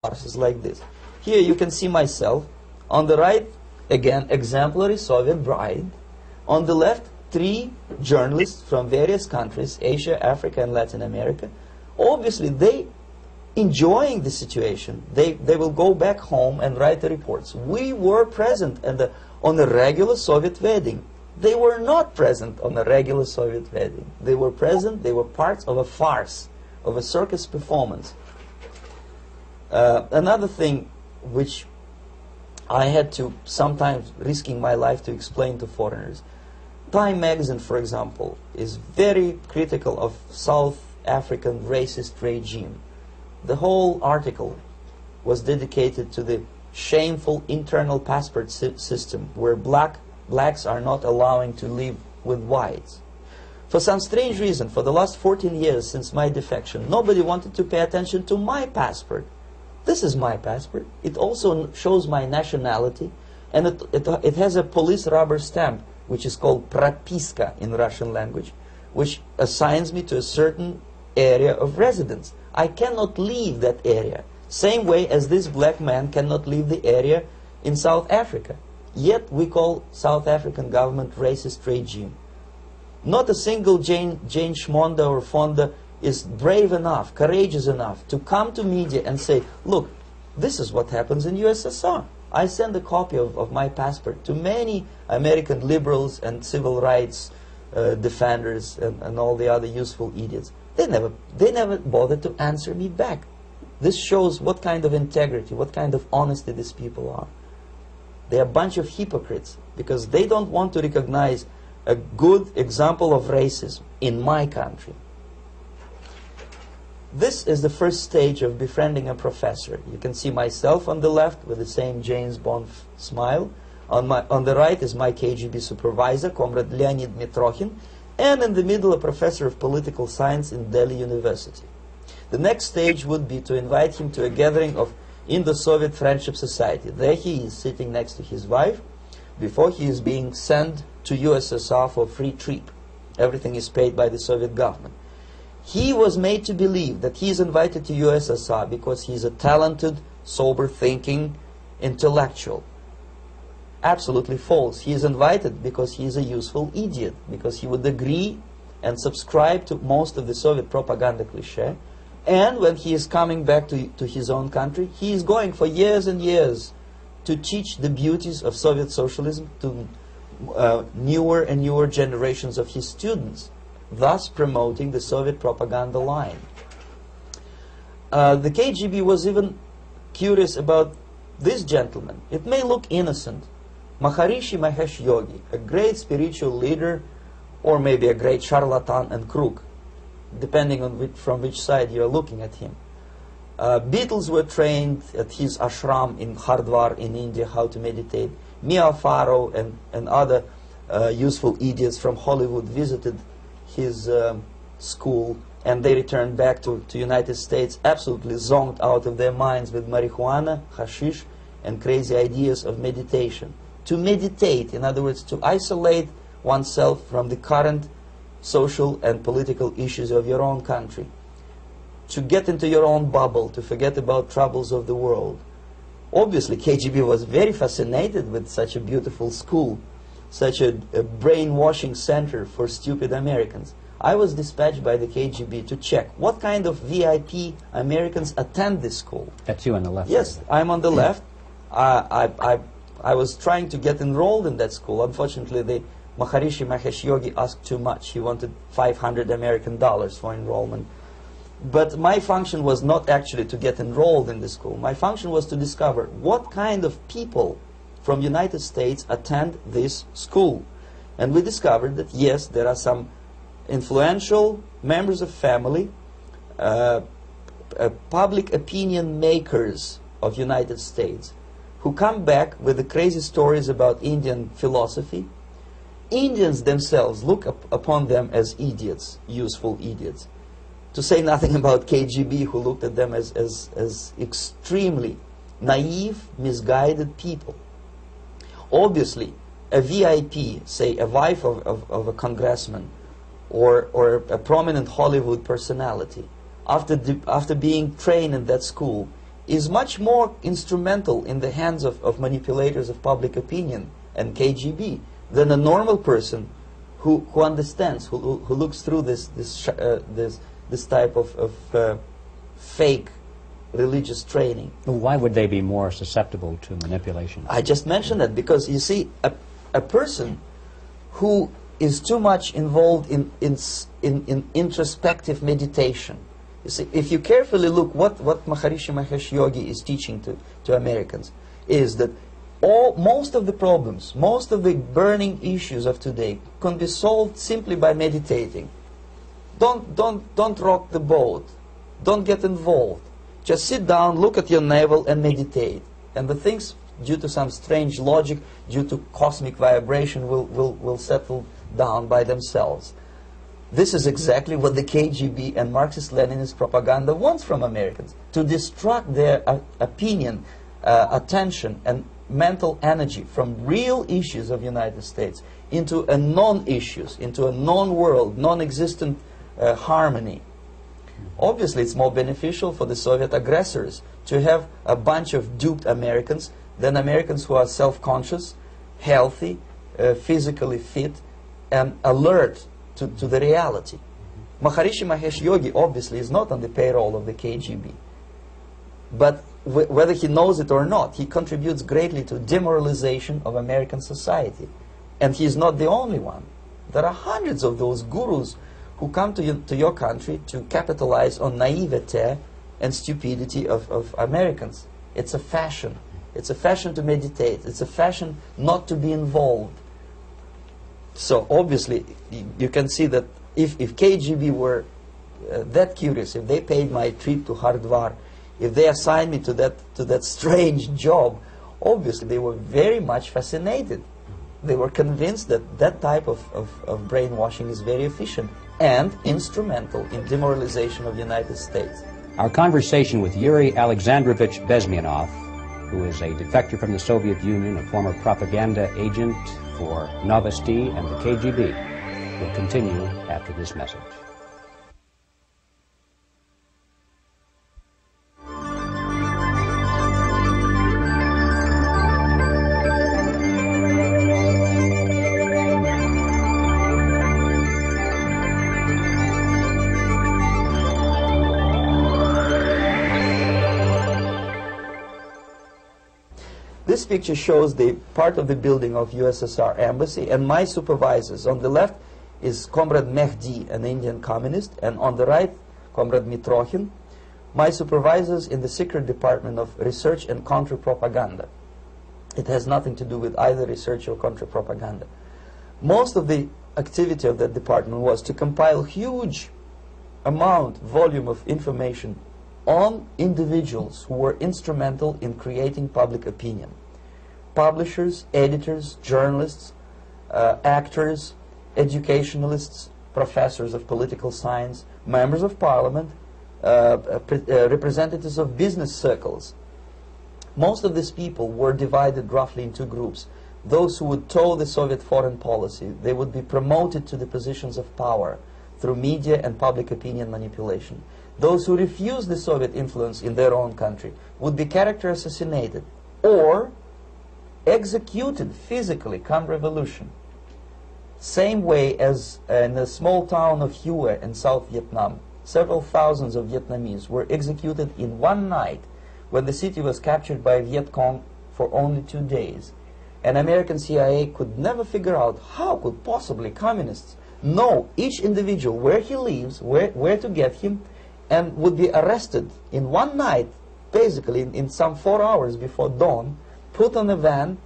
farces like this. Here you can see myself. On the right, again, exemplary Soviet bride. On the left, 3 journalists from various countries, Asia, Africa, and Latin America. Obviously, they enjoying the situation. They will go back home and write the reports. We were present on a regular Soviet wedding. They were not present on a regular Soviet wedding. They were present, they were parts of a farce, of a circus performance. Another thing which I had to, sometimes risking my life to explain to foreigners. Time magazine, for example, is very critical of South African racist regime. The whole article was dedicated to the shameful internal passport system where blacks are not allowing to live with whites. For some strange reason, for the last 14 years since my defection, nobody wanted to pay attention to my passport. This is my passport. It also shows my nationality, and it has a police rubber stamp, which is called propiska in Russian language, which assigns me to a certain area of residence. I cannot leave that area, same way as this black man cannot leave the area in South Africa. Yet we call South African government racist regime. Not a single Jane Shmonda or Fonda is brave enough, courageous enough to come to media and say, look, this is what happens in USSR. I send a copy of my passport to many American liberals and civil rights defenders and all the other useful idiots. They never bothered to answer me back. This shows what kind of integrity, what kind of honesty these people are. They're a bunch of hypocrites because they don't want to recognize a good example of racism in my country. This is the first stage of befriending a professor. You can see myself on the left with the same James Bond smile. On the right is my KGB supervisor, Comrade Leonid Mitrokhin, and in the middle a professor of political science in Delhi University. The next stage would be to invite him to a gathering of Indo-Soviet Friendship Society. There he is sitting next to his wife before he is being sent to USSR for a free trip. Everything is paid by the Soviet government. He was made to believe that he is invited to USSR because he is a talented, sober-thinking intellectual. Absolutely false. He is invited because he is a useful idiot, because he would agree and subscribe to most of the Soviet propaganda cliché. And when he is coming back to his own country, he is going for years and years to teach the beauties of Soviet socialism to newer and newer generations of his students, thus promoting the Soviet propaganda line. The KGB was even curious about this gentleman. It may look innocent. Maharishi Mahesh Yogi, a great spiritual leader, or maybe a great charlatan and crook, depending on from which side you are looking at him. Beatles were trained at his ashram in Hardwar in India how to meditate. Mia Farrow and other useful idiots from Hollywood visited his school, and they returned back to United States absolutely zonked out of their minds with marijuana, hashish, and crazy ideas of meditation. To meditate, in other words, to isolate oneself from the current social and political issues of your own country, to get into your own bubble, to forget about troubles of the world. Obviously, KGB was very fascinated with such a beautiful school, such a brainwashing center for stupid Americans. I was dispatched by the KGB to check what kind of VIP Americans attend this school. That's you on the left. Yes, I'm on the left. I was trying to get enrolled in that school. Unfortunately, the Maharishi Mahesh Yogi asked too much. He wanted $500 American for enrollment. But my function was not actually to get enrolled in the school. My function was to discover what kind of people from United States attend this school. And we discovered that yes, there are some influential members of family, public opinion makers of United States who come back with the crazy stories about Indian philosophy. Indians themselves look upon them as idiots, useful idiots. To say nothing about KGB, who looked at them as extremely naive, misguided people. Obviously, a VIP, say a wife of a congressman or a prominent Hollywood personality, after being trained in that school, is much more instrumental in the hands of manipulators of public opinion and KGB than a normal person who understands, who looks through this type of fake religious training. Why would they be more susceptible to manipulation? I just mentioned that because, you see, a person who is too much involved in introspective meditation. You see, if you carefully look what Maharishi Mahesh Yogi is teaching to Americans, is that most of the problems, most of the burning issues of today can be solved simply by meditating. Don't rock the boat. Don't get involved. Just sit down, look at your navel, and meditate. And the things, due to some strange logic, due to cosmic vibration, will settle down by themselves. This is exactly what the KGB and Marxist-Leninist propaganda wants from Americans, to distract their opinion, attention, and mental energy from real issues of the United States into a non-issues, into a non-world, non-existent harmony. Obviously, it's more beneficial for the Soviet aggressors to have a bunch of duped Americans than Americans who are self-conscious, healthy, physically fit, and alert to the reality. Maharishi Mahesh Yogi obviously is not on the payroll of the KGB. But whether he knows it or not, he contributes greatly to demoralization of American society. And he is not the only one. There are hundreds of those gurus who come to your country to capitalize on naivete and stupidity of Americans. It's a fashion. It's a fashion to meditate. It's a fashion not to be involved. So obviously, you can see that if KGB were that curious, if they paid my trip to Hardwar, if they assigned me to that strange job, obviously they were very much fascinated. They were convinced that that type of brainwashing is very efficient and instrumental in demoralization of the United States. Our conversation with Yuri Alexandrovich Bezmenov, who is a defector from the Soviet Union, a former propaganda agent for Novosti and the KGB, will continue after this message. This picture shows the part of the building of USSR embassy, and my supervisors. On the left is Comrade Mehdi, an Indian communist, and on the right, Comrade Mitrokhin, my supervisors in the secret department of research and counter-propaganda. It has nothing to do with either research or counter-propaganda. Most of the activity of that department was to compile huge volume of information on individuals who were instrumental in creating public opinion. Publishers, editors, journalists, actors, educationalists, professors of political science, members of parliament, representatives of business circles. Most of these people were divided roughly in two groups. Those who would toe the Soviet foreign policy, they would be promoted to the positions of power through media and public opinion manipulation. Those who refused the Soviet influence in their own country would be character assassinated or executed physically come revolution. Same way as in the small town of Hue in South Vietnam, several thousands of Vietnamese were executed in one night when the city was captured by Viet Cong for only 2 days. And American CIA could never figure out how could possibly communists know each individual, where he lives, where to get him, and would be arrested in one night, basically in some 4 hours before dawn, put on a van,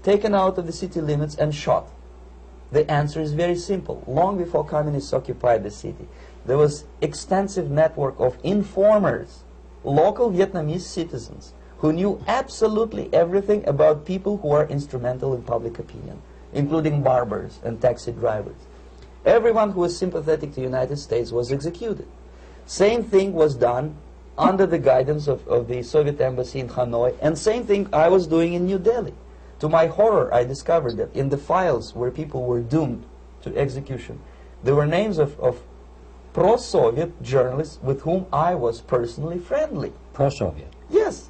taken out of the city limits and shot. The answer is very simple. Long before communists occupied the city, there was extensive network of informers, local Vietnamese citizens, who knew absolutely everything about people who are instrumental in public opinion, including barbers and taxi drivers. Everyone who was sympathetic to the United States was executed. Same thing was done under the guidance of the Soviet embassy in Hanoi, and same thing I was doing in New Delhi. To my horror, I discovered that in the files where people were doomed to execution, there were names of pro-Soviet journalists with whom I was personally friendly. Pro-Soviet? Yes.